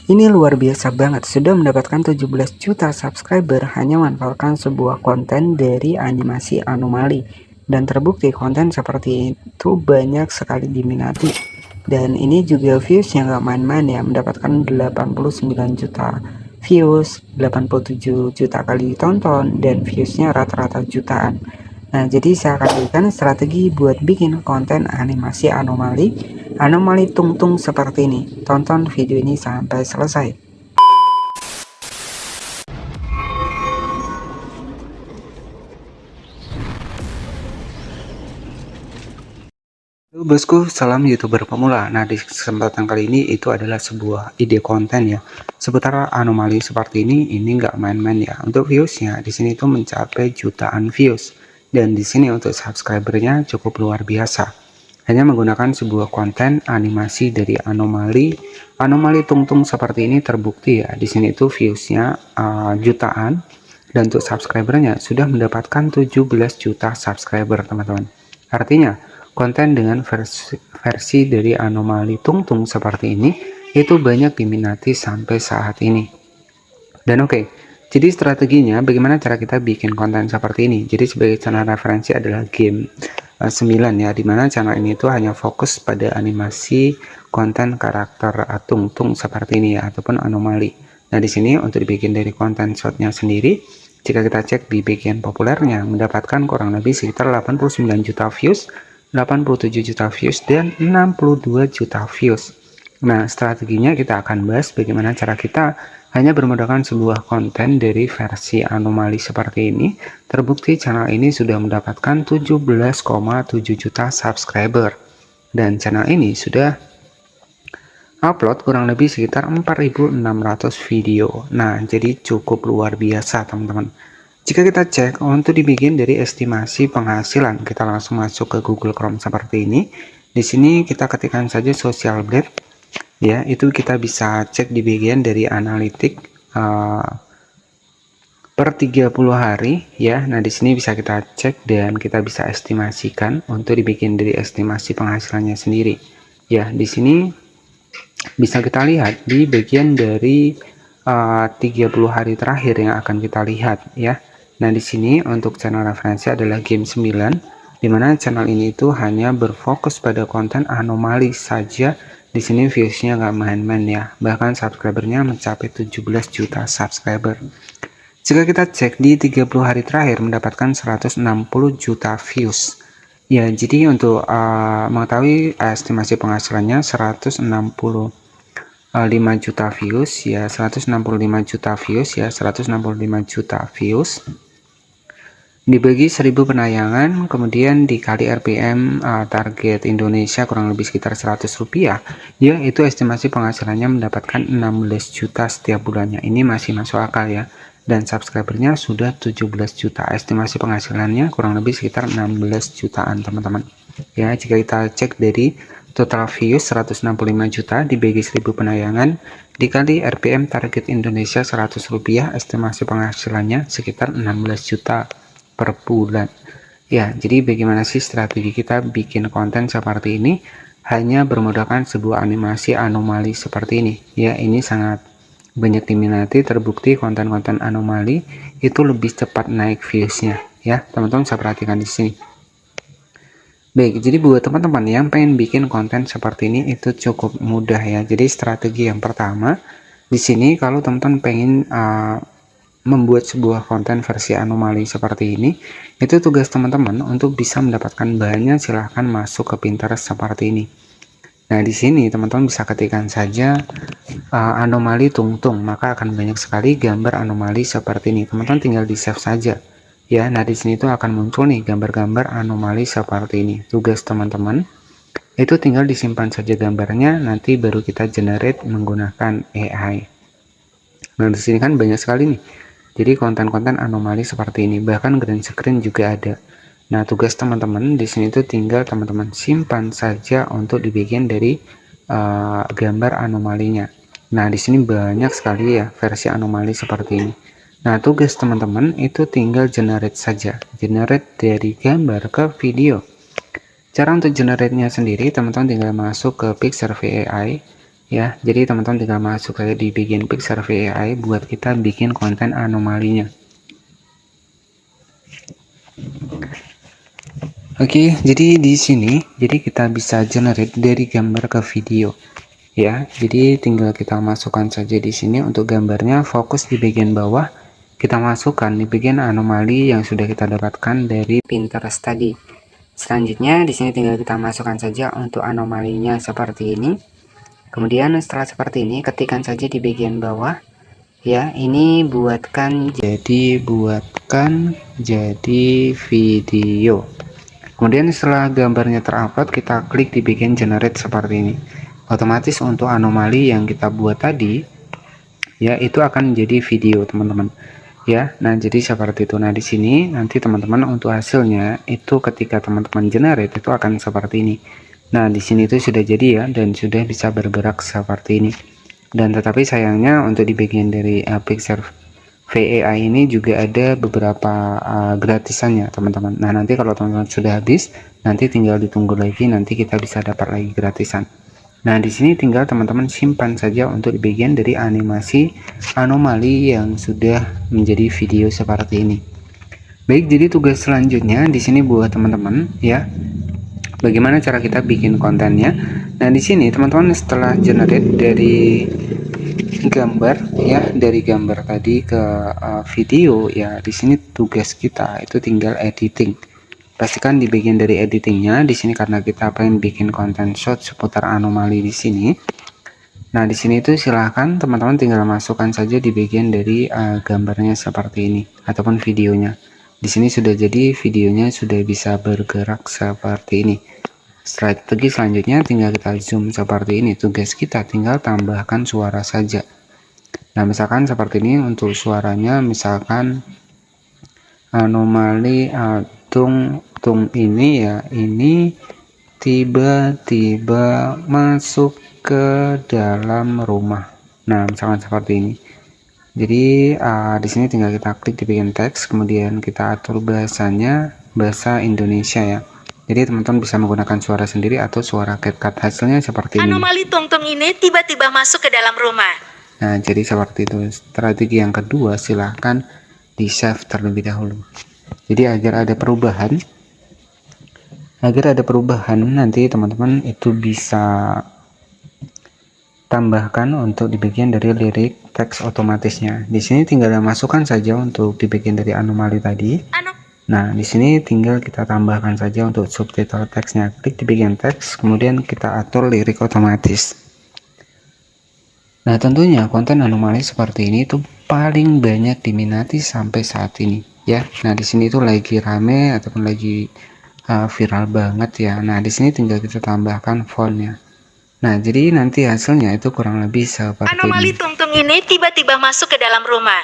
Ini luar biasa banget, sudah mendapatkan 17 juta subscriber hanya memanfaatkan sebuah konten dari animasi anomali. Dan terbukti konten seperti itu banyak sekali diminati. Dan ini juga viewsnya nggak main-main ya, mendapatkan 89 juta views, 87 juta kali ditonton, dan viewsnya rata-rata jutaan. Nah, jadi saya akan berikan strategi buat bikin konten animasi anomali tungtung seperti ini. Tonton video ini sampai selesai. Halo bosku, salam YouTuber pemula. Nah, di kesempatan kali ini itu adalah sebuah ide konten ya. Seputar anomali seperti ini nggak main-main ya. Untuk viewsnya di sini tuh mencapai jutaan views. Dan di sini untuk subscribernya cukup luar biasa. Hanya menggunakan sebuah konten animasi dari anomali tungtung seperti ini terbukti ya. Di sini itu viewsnya jutaan. Dan untuk subscribernya sudah mendapatkan 17 juta subscriber teman-teman. Artinya konten dengan versi dari anomali tungtung seperti ini itu banyak diminati sampai saat ini. Dan jadi strateginya bagaimana cara kita bikin konten seperti ini. Jadi sebagai channel referensi adalah game 9 ya, dimana channel ini itu hanya fokus pada animasi konten karakter tungtung seperti ini ya, ataupun anomali. Nah, di sini untuk dibikin dari konten shotnya sendiri, jika kita cek di bagian populernya mendapatkan kurang lebih sekitar 89 juta views, 87 juta views, dan 62 juta views. Nah, strateginya kita akan bahas bagaimana cara kita hanya bermodalkan sebuah konten dari versi anomali seperti ini. Terbukti channel ini sudah mendapatkan 17,7 juta subscriber. Dan channel ini sudah upload kurang lebih sekitar 4.600 video. Nah, jadi cukup luar biasa teman-teman. Jika kita cek untuk dibikin dari estimasi penghasilan, kita langsung masuk ke Google Chrome seperti ini. Di sini kita ketikkan saja Social Blade, ya, itu kita bisa cek di bagian dari analitik per 30 hari ya. Nah, di sini bisa kita cek dan kita bisa estimasikan untuk dibikin dari estimasi penghasilannya sendiri. Ya, di sini bisa kita lihat di bagian dari 30 hari terakhir yang akan kita lihat ya. Nah, di sini untuk channel referensi adalah game 9, dimana channel ini itu hanya berfokus pada konten anomali saja. Di sini viewsnya nggak main-main ya, bahkan subscribernya mencapai 17 juta subscriber. Jika kita cek di 30 hari terakhir mendapatkan 160 juta views. Ya, jadi untuk mengetahui estimasi penghasilannya 165 juta views ya, 165 juta views ya, 165 juta views dibagi 1000 penayangan, kemudian dikali RPM target Indonesia kurang lebih sekitar 100 rupiah ya, itu estimasi penghasilannya mendapatkan 16 juta setiap bulannya. Ini masih masuk akal ya, dan subscribernya sudah 17 juta, estimasi penghasilannya kurang lebih sekitar 16 jutaan teman-teman ya. Jika kita cek dari total views 165 juta dibagi 1000 penayangan dikali RPM target Indonesia 100 rupiah, estimasi penghasilannya sekitar 16 juta per bulan ya. Jadi bagaimana sih strategi kita bikin konten seperti ini hanya bermodalkan sebuah animasi anomali seperti ini ya. Ini sangat banyak diminati, terbukti konten-konten anomali itu lebih cepat naik viewsnya ya. Teman-teman bisa perhatikan di sini. Baik, jadi buat teman-teman yang pengen bikin konten seperti ini itu cukup mudah ya. Jadi strategi yang pertama di sini, kalau teman-teman pengen membuat sebuah konten versi anomali seperti ini, itu tugas teman-teman untuk bisa mendapatkan bahannya silahkan masuk ke Pinterest seperti ini. Nah, di sini teman-teman bisa ketikkan saja anomali tungtung, maka akan banyak sekali gambar anomali seperti ini. Teman-teman tinggal di save saja ya. Nah, di sini itu akan muncul nih gambar-gambar anomali seperti ini. Tugas teman-teman itu tinggal disimpan saja gambarnya, nanti baru kita generate menggunakan AI. Nah, di sini kan banyak sekali nih. Jadi konten-konten anomali seperti ini, bahkan green screen juga ada. Nah, tugas teman-teman di sini tuh tinggal teman-teman simpan saja untuk dibikin dari gambar anomalinya. Nah, di sini banyak sekali ya versi anomali seperti ini. Nah, tugas teman-teman itu tinggal generate saja, generate dari gambar ke video. Cara untuk generate-nya sendiri, teman-teman tinggal masuk ke Pixar AI. ya. Jadi teman-teman tinggal masuk saja di bagian Pixar VAI buat kita bikin konten anomalinya. Oke, jadi di sini kita bisa generate dari gambar ke video ya. Jadi tinggal kita masukkan saja di sini untuk gambarnya, fokus di bagian bawah kita masukkan di bagian anomali yang sudah kita dapatkan dari Pinterest tadi. Selanjutnya di sini tinggal kita masukkan saja untuk anomalinya seperti ini. Kemudian setelah seperti ini, ketikkan saja di bagian bawah ya, ini buatkan jadi video. Kemudian setelah gambarnya terupload, kita klik di bagian generate seperti ini. Otomatis untuk anomali yang kita buat tadi ya, itu akan menjadi video teman-teman ya. Nah, jadi seperti itu. Nah, di sini nanti teman-teman untuk hasilnya itu ketika teman-teman generate itu akan seperti ini. Nah, di sini itu sudah jadi ya, dan sudah bisa bergerak seperti ini. Dan tetapi sayangnya untuk di bagian dari Pixar VAI ini juga ada beberapa gratisannya teman-teman. Nah, nanti kalau teman-teman sudah habis, nanti tinggal ditunggu lagi, nanti kita bisa dapat lagi gratisan. Nah, di sini tinggal teman-teman simpan saja untuk di bagian dari animasi anomali yang sudah menjadi video seperti ini. Baik, jadi tugas selanjutnya di sini buat teman-teman ya, bagaimana cara kita bikin kontennya. Nah, di sini teman-teman setelah generate dari gambar ya, dari gambar tadi ke video ya, di sini tugas kita itu tinggal editing. Pastikan di bagian dari editingnya di sini, karena kita pengen bikin konten short seputar anomali di sini. Nah, di sini itu silahkan teman-teman tinggal masukkan saja di bagian dari gambarnya seperti ini ataupun videonya. Di sini sudah jadi videonya, sudah bisa bergerak seperti ini. Strategi selanjutnya tinggal kita zoom seperti ini. Tugas kita tinggal tambahkan suara saja. Nah, misalkan seperti ini untuk suaranya, misalkan anomali tung ini ya, ini tiba-tiba masuk ke dalam rumah. Nah, misalkan seperti ini. Jadi di sini tinggal kita klik di bagian teks, kemudian kita atur bahasanya bahasa Indonesia ya. Jadi teman-teman bisa menggunakan suara sendiri atau suara CapCut. Hasilnya seperti ini. Anomali tung-tung ini tiba-tiba masuk ke dalam rumah. Nah, jadi seperti itu. Strategi yang kedua, silahkan di save terlebih dahulu. Jadi agar ada perubahan nanti teman-teman itu bisa tambahkan untuk di bagian dari lirik teks otomatisnya. Di sini tinggal masukkan saja untuk di bagian dari anomali tadi. Nah, di sini tinggal kita tambahkan saja untuk subtitle teksnya. Klik di bagian teks, kemudian kita atur lirik otomatis. Nah, tentunya konten anomali seperti ini itu paling banyak diminati sampai saat ini ya. Nah, di sini itu lagi rame ataupun lagi viral banget ya. Nah, di sini tinggal kita tambahkan fontnya. Nah, jadi nanti hasilnya itu kurang lebih seperti anomali ini. tung-tung ini tiba-tiba masuk ke dalam rumah.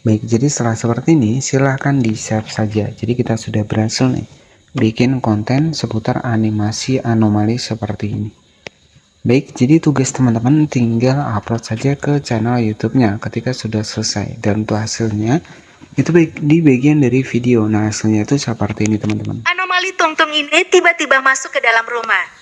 Baik, jadi setelah seperti ini silahkan di save saja. Jadi kita sudah berhasil nih bikin konten seputar animasi anomali seperti ini. Baik, jadi tugas teman-teman tinggal upload saja ke channel YouTube-nya ketika sudah selesai. Dan untuk hasilnya itu baik di bagian dari video. Nah, hasilnya itu seperti ini teman-teman. Anomali tung-tung ini tiba-tiba masuk ke dalam rumah.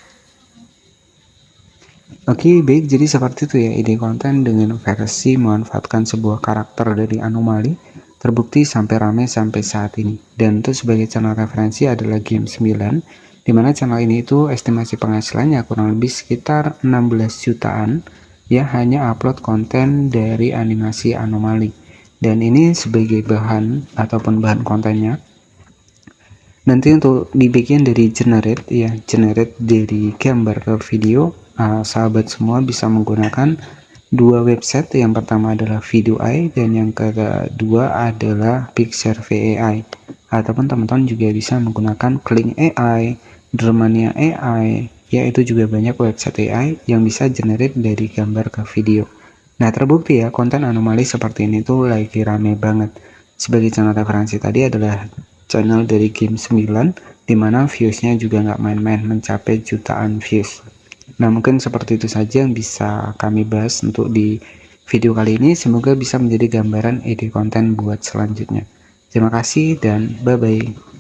Oke, baik, jadi seperti itu ya ide konten dengan versi memanfaatkan sebuah karakter dari anomali terbukti sampai ramai sampai saat ini. Dan itu sebagai channel referensi adalah Game 9, dimana channel ini itu estimasi penghasilannya kurang lebih sekitar 16 jutaan ya, hanya upload konten dari animasi anomali. Dan ini sebagai bahan ataupun bahan kontennya. Nanti untuk di bagian dari generate ya, generate dari gambar ke video, sahabat semua bisa menggunakan dua website. Yang pertama adalah Vidui dan yang kedua adalah Pixar VAI, ataupun teman-teman juga bisa menggunakan Kling AI, Dramania AI ya, itu juga banyak website AI yang bisa generate dari gambar ke video. Nah, terbukti ya konten anomali seperti ini tuh lagi rame banget. Sebagai channel referensi tadi adalah channel dari Game 9, dimana viewsnya juga nggak main-main, mencapai jutaan views. Nah, mungkin seperti itu saja yang bisa kami bahas untuk di video kali ini. Semoga bisa menjadi gambaran ide konten buat selanjutnya. Terima kasih dan bye-bye.